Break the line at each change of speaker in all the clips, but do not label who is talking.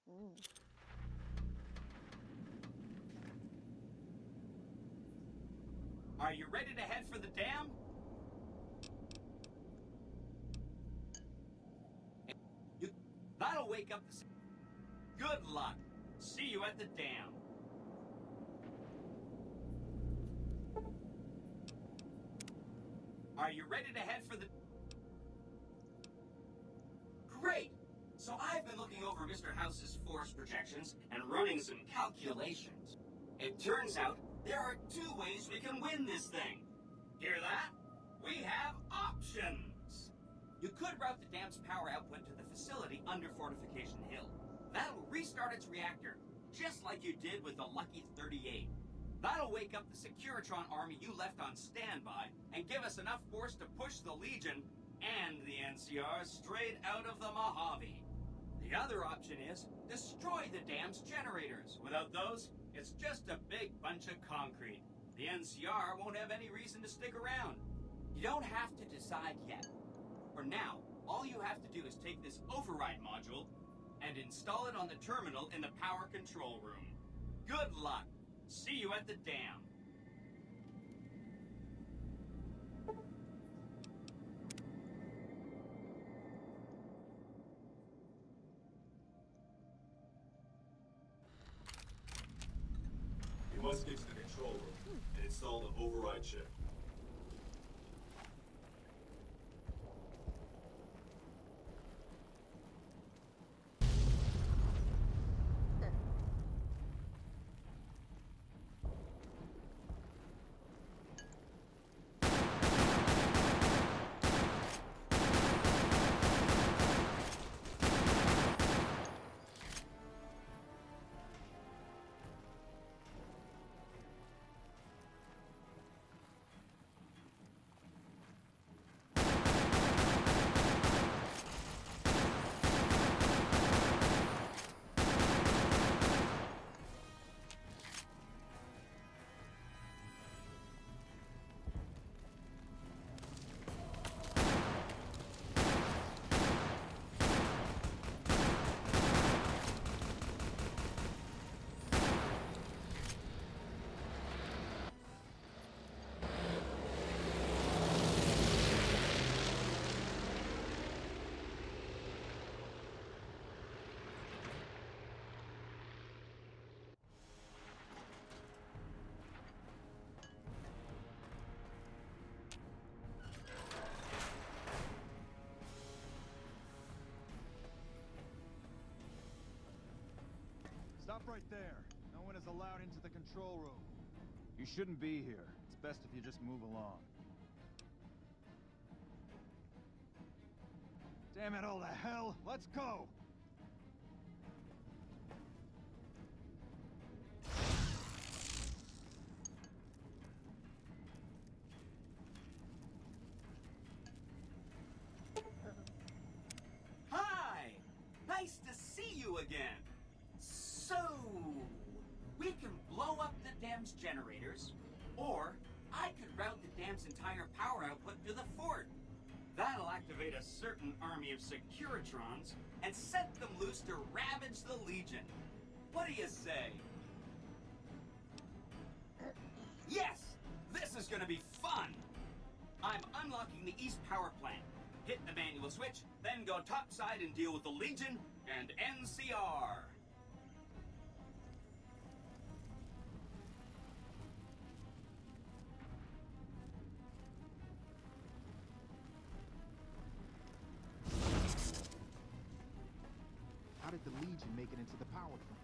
Mm.
Are you ready to head for the dam? That'll wake up the... Good luck. See you at the dam. Are you ready to head for the... Great! So I've been looking over Mr. House's force projections and running some calculations. It turns out there are two ways we can win this thing. Hear that? We have options! You could route the dam's power output to the facility under Fortification Hill. That'll restart its reactor, just like you did with the Lucky 38. That'll wake up the Securitron army you left on standby and give us enough force to push the Legion and the NCR straight out of the Mojave. The other option is destroy the dam's generators. Without those, it's just a big bunch of concrete. The NCR won't have any reason to stick around. You don't have to decide yet. For now, all you have to do is take this override module and install it on the terminal in the power control room. Good luck. See you at the dam.
You must get to the control room and install the override chip.
Stop right there. No one is allowed into the control room. You shouldn't be here. It's best if you just move along. Damn it all to hell! Let's go!
Hi! Nice to see you again. So, we can blow up the dam's generators, or I could route the dam's entire power output to the fort. That'll activate a certain army of Securitrons and set them loose to ravage the Legion. What do you say? Yes! This is gonna be fun! I'm unlocking the East Power Plant. Hit the manual switch, then go topside and deal with the Legion and NCR.
How did the Legion make it into the power plant?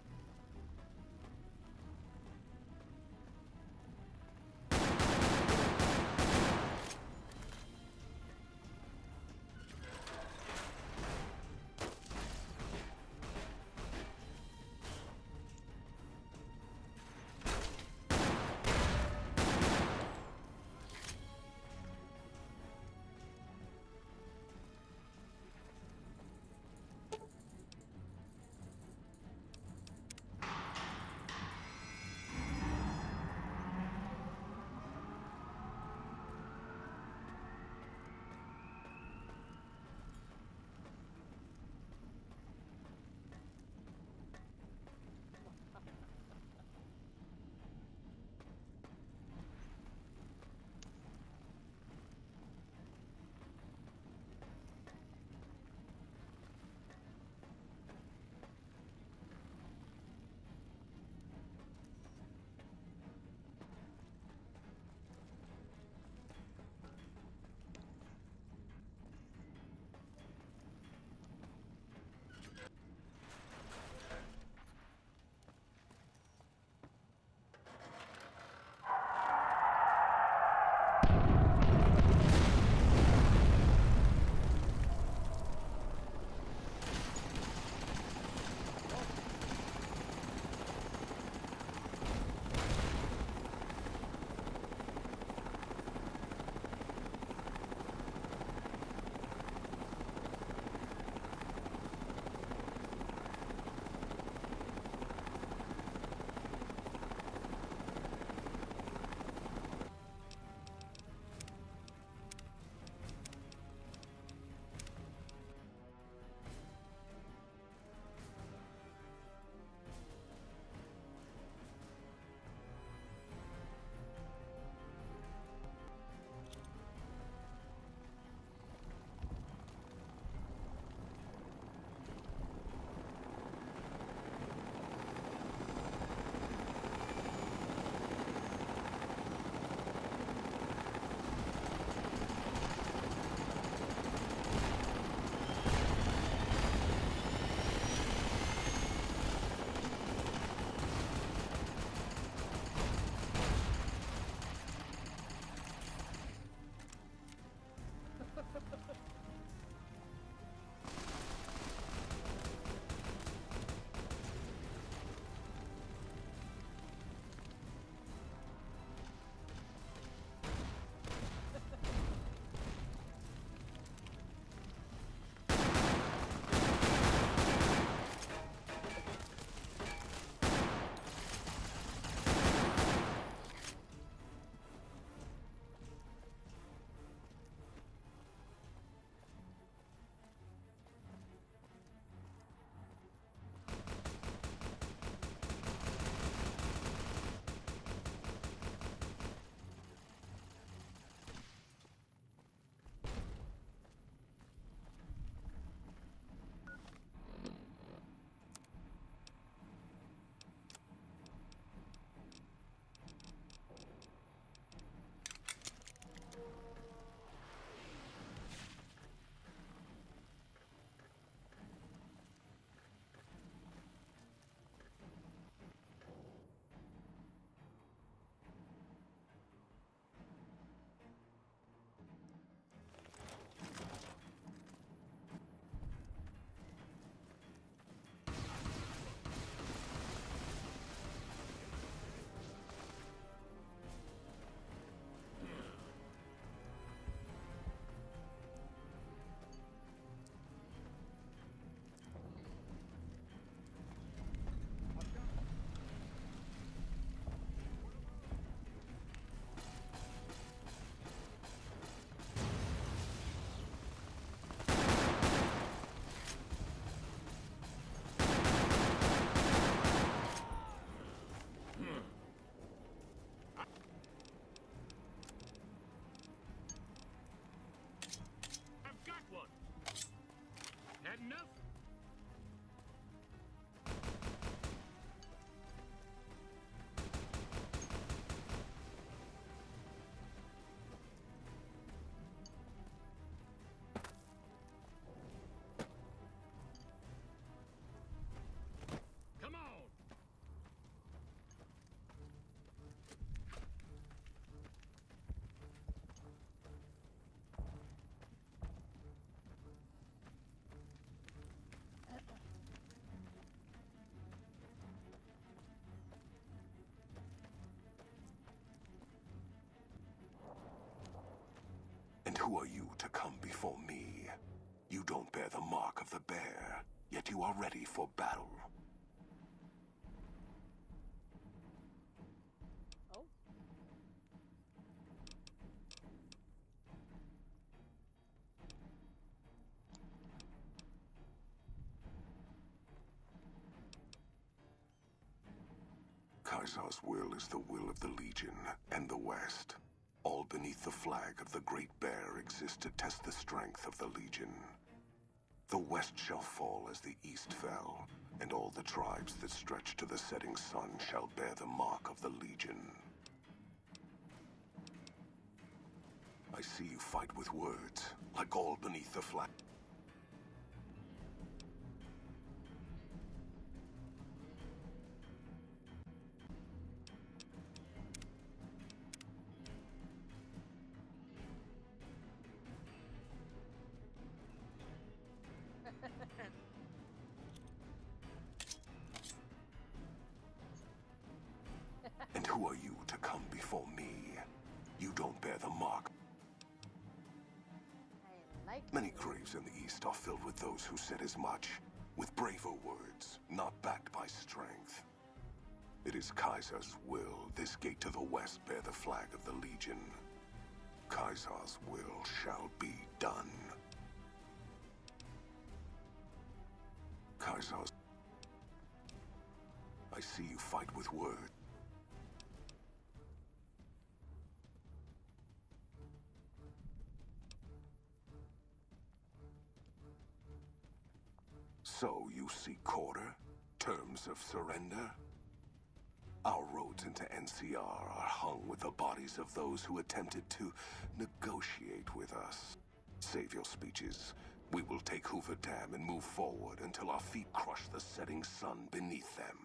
who are you to come before me? You don't bear the mark of the bear, yet you are ready for battle.
Oh.
Kaiser's will is the will of the Legion and the West. All beneath the flag of the Great Bear exist to test the strength of the Legion. The West shall fall as the East fell, and all the tribes that stretch to the setting sun shall bear the mark of the Legion. I see you fight with words, like all beneath the flag. And who are you to come before me? You don't bear the mark.
I like
Many graves in the East are filled with those who said as much, with braver words, not backed by strength. It is Kaiser's will this gate to the West bear the flag of the Legion. Kaiser's will shall be done. Kaiser's... I see you fight with words. So you seek quarter? Terms of surrender? Our roads into NCR are hung with the bodies of those who attempted to negotiate with us. Save your speeches. We will take Wveth Dam and move forward until our feet crush the setting sun beneath them.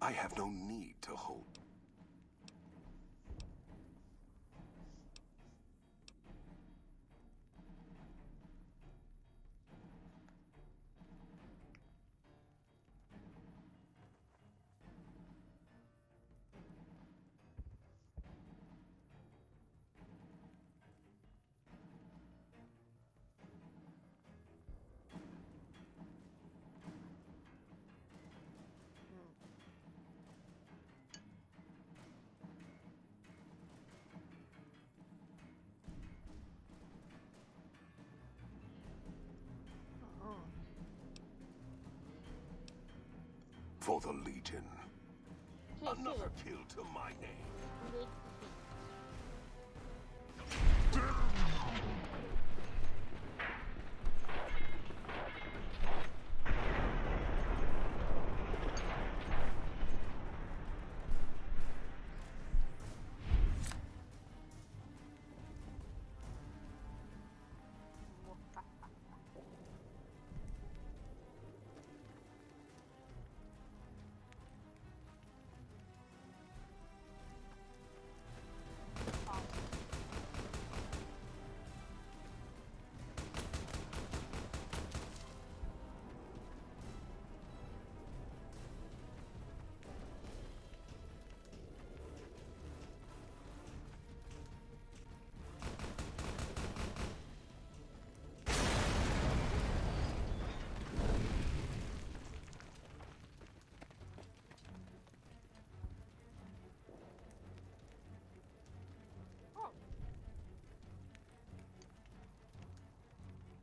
I have no need to hold. For the Legion. Another kill to my name.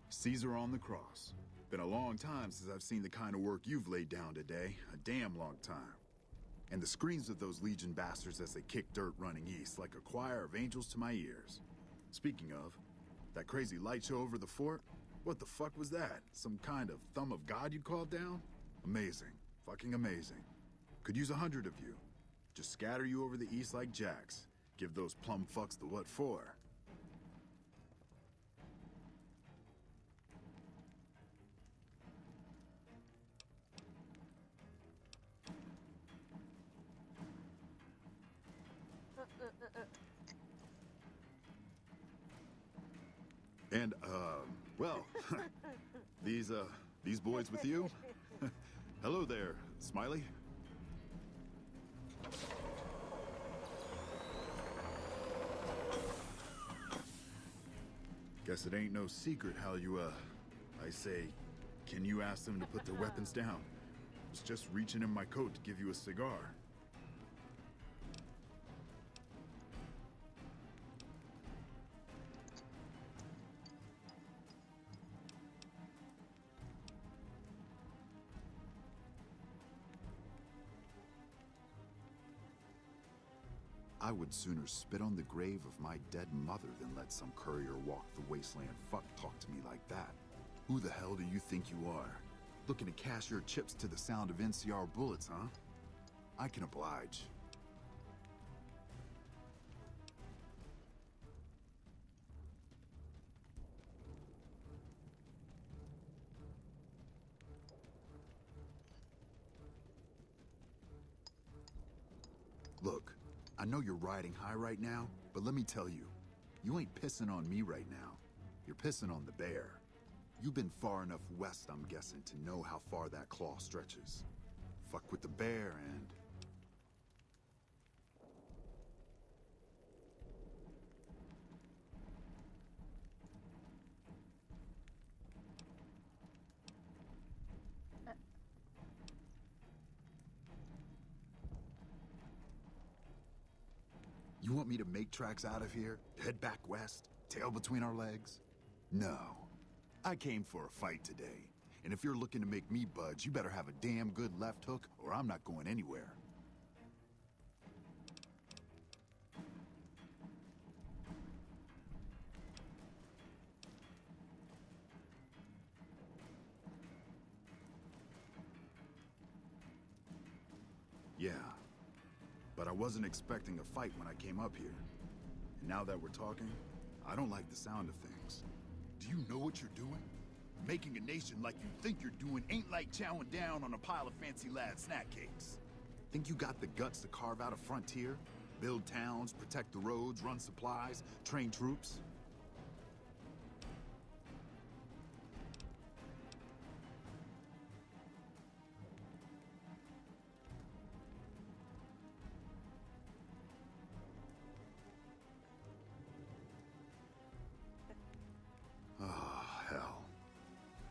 Caesar on the cross. Been a long time since I've seen the kind of work you've laid down today. A damn long time. And the screams of those Legion bastards as they kick dirt running east like a choir of angels to my ears. Speaking of, that crazy light show over the fort? What the fuck was that? Some kind of thumb of God you called down? Amazing. Fucking amazing. Could use 100 of you. Just scatter you over the east like jacks. Give those plum fucks the what for. And, well, these boys with you? Hello there, Smiley. Guess it ain't no secret how you, I say, can you ask them to put their weapons down? It's just reaching in my coat to give you a cigar. I would sooner spit on the grave of my dead mother than let some courier walk the wasteland fuck talk to me like that. Who the hell do you think you are? Looking to cash your chips to the sound of NCR bullets, huh? I can oblige. Look, I know you're riding high right now, but let me tell you, you ain't pissing on me right now. You're pissing on the bear. You've been far enough west, I'm guessing, to know how far that claw stretches. Fuck with the bear and... You want me to make tracks out of here? Head back west? Tail between our legs? No. I came for a fight today. And if you're looking to make me budge, you better have a damn good left hook, or I'm not going anywhere. Yeah. But I wasn't expecting a fight when I came up here. And now that we're talking, I don't like the sound of things. Do you know what you're doing? Making a nation like you think you're doing ain't like chowing down on a pile of fancy lad snack cakes. Think you got the guts to carve out a frontier? Build towns, protect the roads, run supplies, train troops?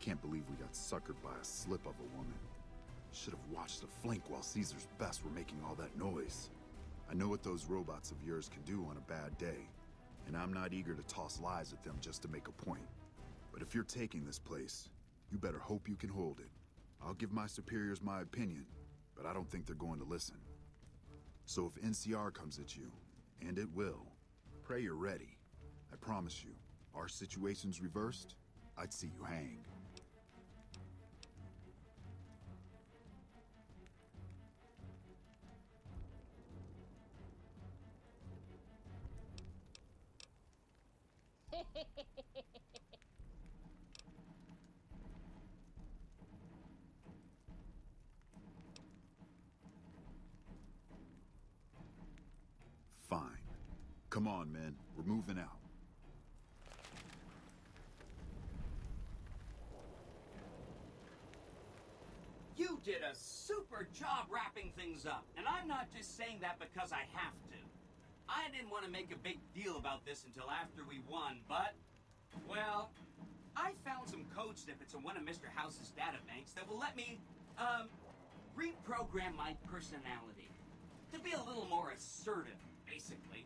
Can't believe we got suckered by a slip of a woman. Should have watched the flank while Caesar's best were making all that noise. I know what those robots of yours can do on a bad day, and I'm not eager to toss lies at them just to make a point. But if you're taking this place, you better hope you can hold it. I'll give my superiors my opinion, but I don't think they're going to listen. So if NCR comes at you, and it will, pray you're ready. I promise you, our situation's reversed, I'd see you hang. Fine. Come on, men. We're moving out.
You did a super job wrapping things up, and I'm not just saying that because I have to. I didn't want to make a big deal about this until after we won, but, well, I found some code snippets in one of Mr. House's databanks that will let me, reprogram my personality to be a little more assertive, basically.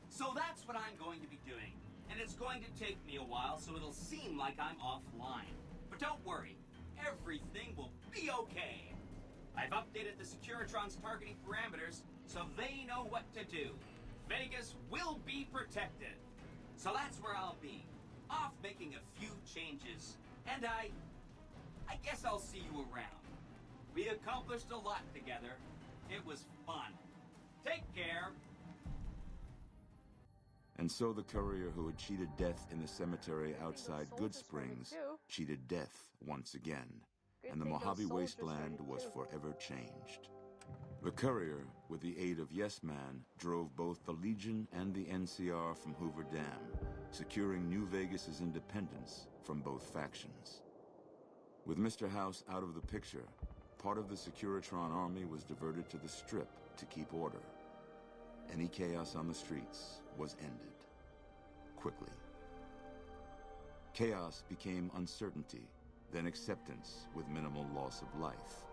So that's what I'm going to be doing, and it's going to take me a while, so it'll seem like I'm offline. But don't worry, everything will be okay. I've updated the Securitron's targeting parameters, so they know what to do. Vegas will be protected. So that's where I'll be, off making a few changes. And I guess I'll see you around. We accomplished a lot together. It was fun. Take care.
And so the courier who had cheated death in the cemetery outside Good Springs cheated death once again, and the Mojave Wasteland was forever changed. The courier, with the aid of Yes Man, drove both the Legion and the NCR from Hoover Dam, securing New Vegas's independence from both factions. With Mr. House out of the picture, part of the Securitron army was diverted to the Strip to keep order. Any chaos on the streets was ended. Quickly. Chaos became uncertainty, then acceptance with minimal loss of life.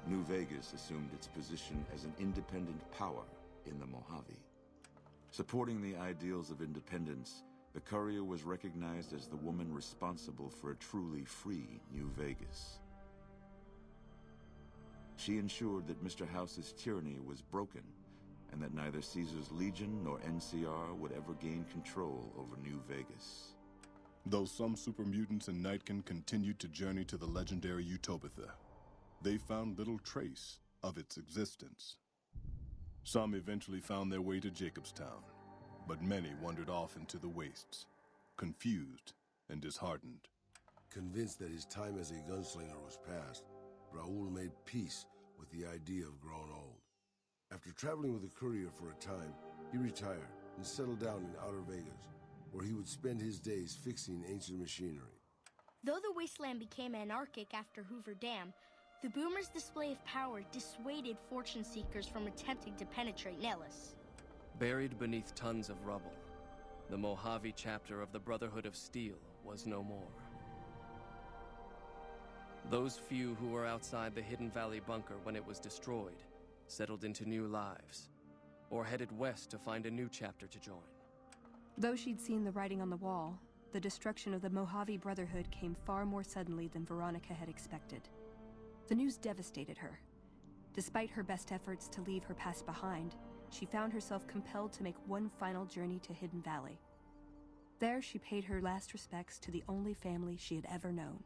New Vegas assumed its position as an independent power in the Mojave. Supporting the ideals of independence, the Courier was recognized as the woman responsible for a truly free New Vegas. She ensured that Mr. House's tyranny was broken, and that neither Caesar's Legion nor NCR would ever gain control over New Vegas.
Though some super mutants in Nightkin continued to journey to the legendary Utopia, they found little trace of its existence. Some eventually found their way to Jacobstown, but many wandered off into the wastes, confused and disheartened.
Convinced that his time as a gunslinger was past, Raoul made peace with the idea of growing old. After traveling with the Courier for a time, he retired and settled down in Outer Vegas, where he would spend his days fixing ancient machinery.
Though the wasteland became anarchic after Hoover Dam, the Boomers' display of power dissuaded fortune seekers from attempting to penetrate Nellis.
Buried beneath tons of rubble, the Mojave chapter of the Brotherhood of Steel was no more. Those few who were outside the Hidden Valley bunker when it was destroyed settled into new lives, or headed west to find a new chapter to join.
Though she'd seen the writing on the wall, the destruction of the Mojave Brotherhood came far more suddenly than Veronica had expected. The news devastated her. Despite her best efforts to leave her past behind, she found herself compelled to make one final journey to Hidden Valley. There, she paid her last respects to the only family she had ever known.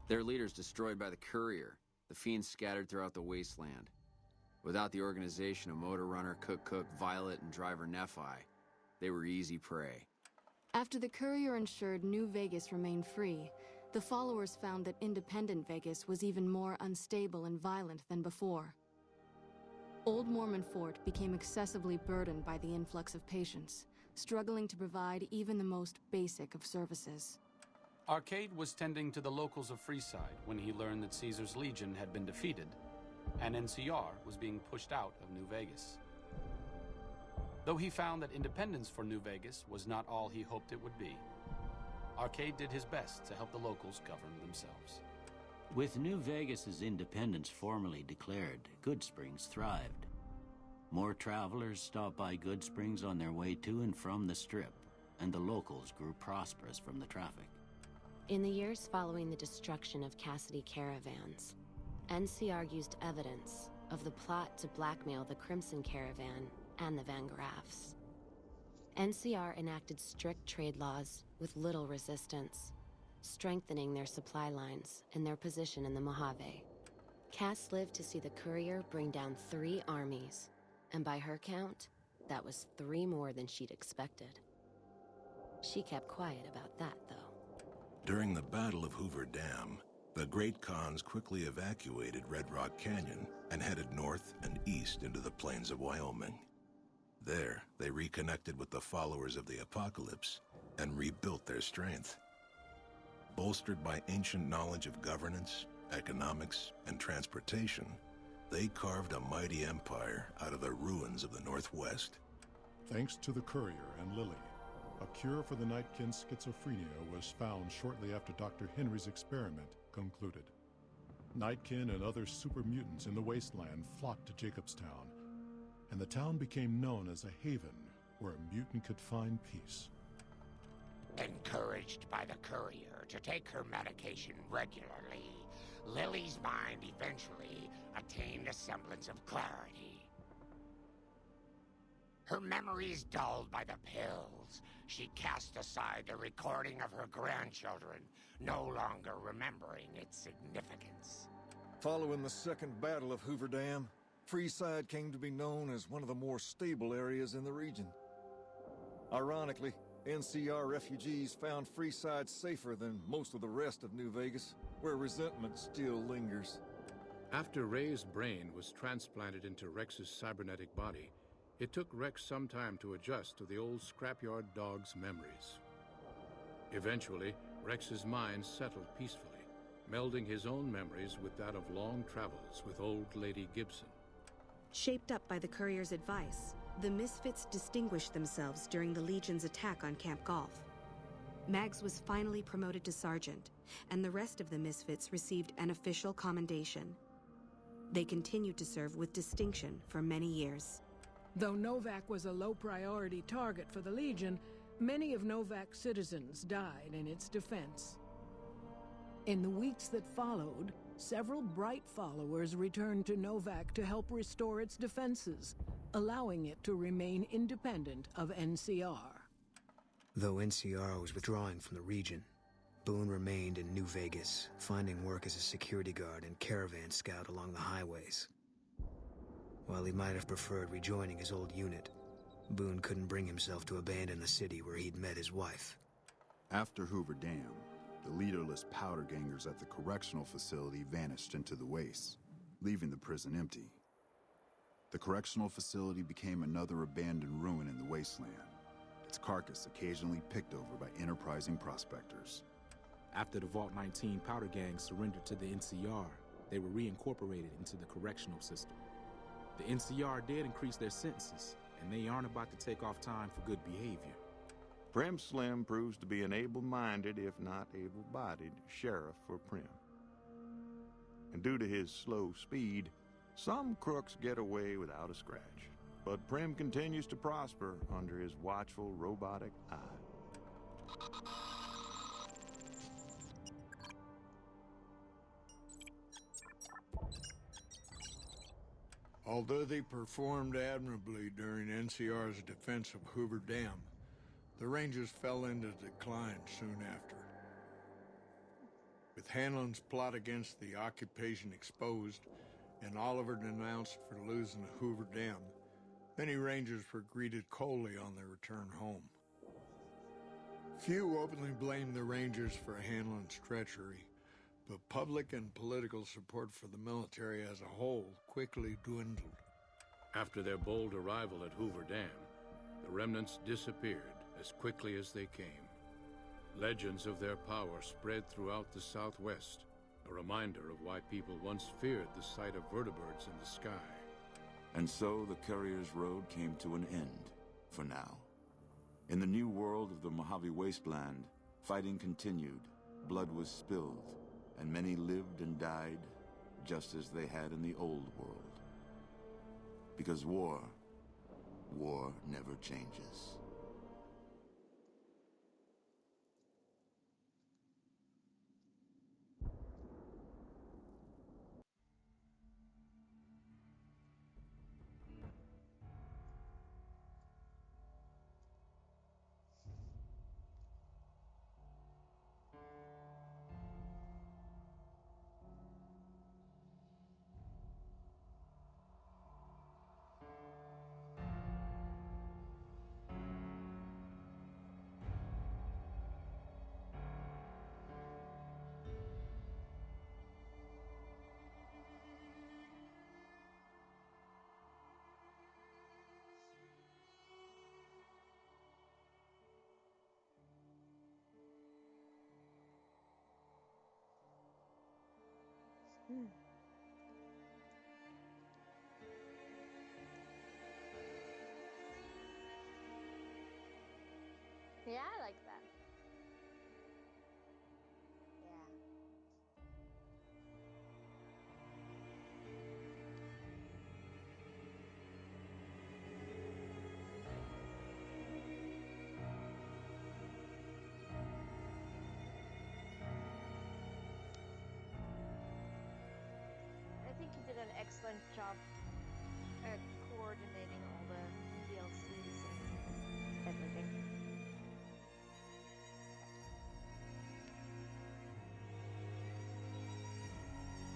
Their leaders destroyed by the Courier, the fiends scattered throughout the wasteland. Without the organization of Motor Runner, Cook, Violet, and driver Nephi, they were easy prey.
After the Courier ensured New Vegas remained free, the followers found that independent Vegas was even more unstable and violent than before. Old Mormon Fort became excessively burdened by the influx of patients, struggling to provide even the most basic of services.
Arcade was tending to the locals of Freeside when he learned that Caesar's Legion had been defeated, and NCR was being pushed out of New Vegas. Though he found that independence for New Vegas was not all he hoped it would be, Arcade did his best to help the locals govern themselves.
With New Vegas's independence formally declared, Goodsprings thrived. More travelers stopped by Goodsprings on their way to and from the Strip, and the locals grew prosperous from the traffic.
In the years following the destruction of Cassidy caravans, NCR used evidence of the plot to blackmail the Crimson Caravan and the Van Graffs. NCR enacted strict trade laws with little resistance, strengthening their supply lines and their position in the Mojave. Cass lived to see the Courier bring down 3 armies, and by her count, that was 3 more than she'd expected. She kept quiet about that, though.
During the Battle of Hoover Dam, the Great Khans quickly evacuated Red Rock Canyon and headed north and east into the plains of Wyoming. There, they reconnected with the followers of the Apocalypse and rebuilt their strength. Bolstered by ancient knowledge of governance, economics, and transportation, they carved a mighty empire out of the ruins of the Northwest.
Thanks to the Courier and Lily, a cure for the Nightkin's schizophrenia was found shortly after Dr. Henry's experiment concluded. Nightkin and other super mutants in the wasteland flocked to Jacobstown, and the town became known as a haven where a mutant could find peace.
Encouraged by the Courier to take her medication regularly, Lily's mind eventually attained a semblance of clarity. Her memories dulled by the pills, she cast aside the recording of her grandchildren, no longer remembering its significance.
Following the Second Battle of Hoover Dam, Freeside came to be known as one of the more stable areas in the region. Ironically, NCR refugees found Freeside safer than most of the rest of New Vegas, where resentment still lingers.
After Ray's brain was transplanted into Rex's cybernetic body, it took Rex some time to adjust to the old scrapyard dog's memories. Eventually, Rex's mind settled peacefully, melding his own memories with that of long travels with old Lady Gibson.
Shaped up by the Courier's advice, the Misfits distinguished themselves during the Legion's attack on Camp Golf. Mags was finally promoted to sergeant, and the rest of the Misfits received an official commendation. They continued to serve with distinction for many years.
Though Novak was a low-priority target for the Legion, many of Novak's citizens died in its defense. In the weeks that followed, several bright followers returned to Novak to help restore its defenses, allowing it to remain independent of NCR.
Though NCR was withdrawing from the region, Boone remained in New Vegas, finding work as a security guard and caravan scout along the highways. While he might have preferred rejoining his old unit, Boone couldn't bring himself to abandon the city where he'd met his wife.
After Hoover Dam, the leaderless powder gangers at the correctional facility vanished into the wastes, leaving the prison empty. The correctional facility became another abandoned ruin in the wasteland, its carcass occasionally picked over by enterprising prospectors.
After the Vault 19 powder gang surrendered to the NCR, they were reincorporated into the correctional system. The NCR did increase their sentences, and they aren't about to take off time for good behavior.
Prim Slim proves to be an able-minded, if not able-bodied, sheriff for Prim. And due to his slow speed, some crooks get away without a scratch. But Prim continues to prosper under his watchful, robotic eye.
Although they performed admirably during NCR's defense of Hoover Dam, the Rangers fell into decline soon after. With Hanlon's plot against the occupation exposed and Oliver denounced for losing the Hoover Dam, many Rangers were greeted coldly on their return home. Few openly blamed the Rangers for Hanlon's treachery, but public and political support for the military as a whole quickly dwindled.
After their bold arrival at Hoover Dam, the remnants disappeared as quickly as they came. Legends of their power spread throughout the Southwest, a reminder of why people once feared the sight of vertibirds in the sky.
And so the Courier's Road came to an end, for now. In the new world of the Mojave Wasteland, fighting continued, blood was spilled, and many lived and died just as they had in the old world. Because war never changes.
Yeah, I like that. Yeah. I think he did an excellent job at coordinating all the DLCs and everything.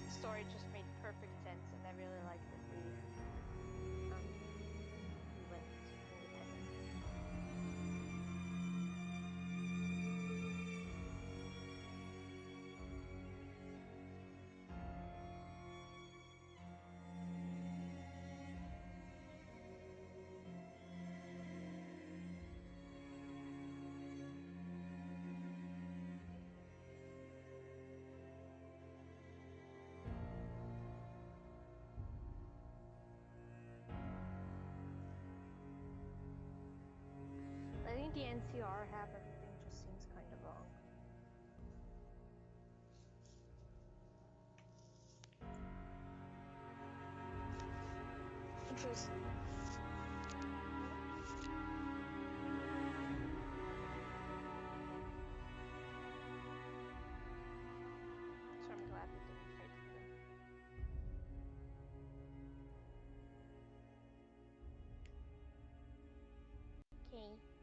The story just made perfect sense, and I really liked that we went independent. I think the NCR half everything just seems kind of choose. So I'm glad we didn't fight with them. Okay.